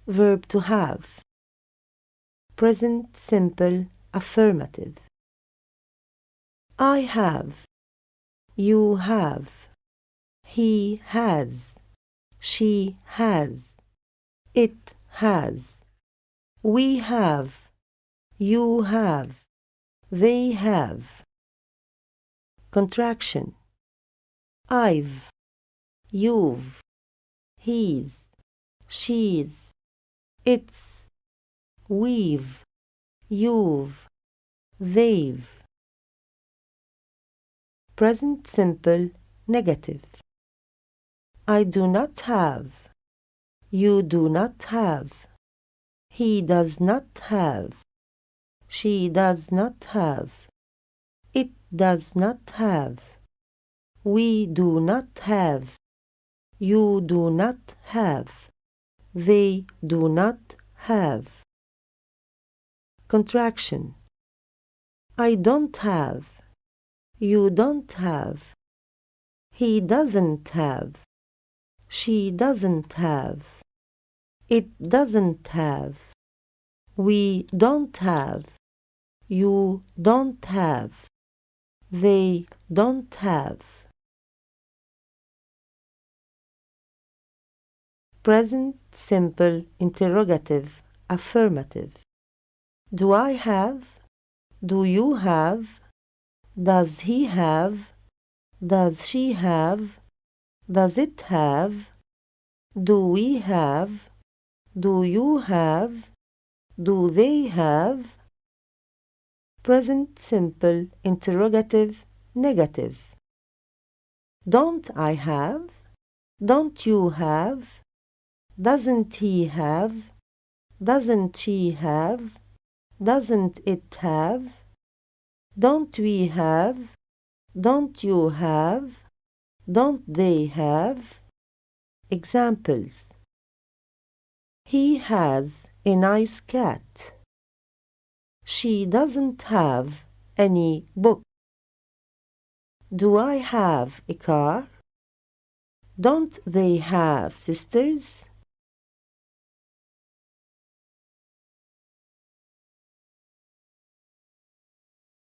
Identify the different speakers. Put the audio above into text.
Speaker 1: verb to have. Present simple affirmative. I have. You have. He has. She has. It has. We have. You have. They have. Contraction. I've. You've. He's. She's. It's. We've. You've. They've. Present simple negative. I do not have. You do not have. He does not have. She does not have. It does not have. We do not have. You do not have. They do not have. Contraction. I don't have. You don't have. He doesn't have. She doesn't have. It doesn't have. We don't have. You don't have. They don't have. Present simple interrogative affirmative. Do I have? Do you have? Does he have? Does she have? Does it have? Do we have? Do you have? Do they have? Present simple interrogative negative. Don't I have? Don't you have? Doesn't he have? Doesn't she have? Doesn't it have? Don't we have? Don't you have? Don't they have? Examples. He has a nice cat. She doesn't have any book. Do I have a car? Don't they have sisters?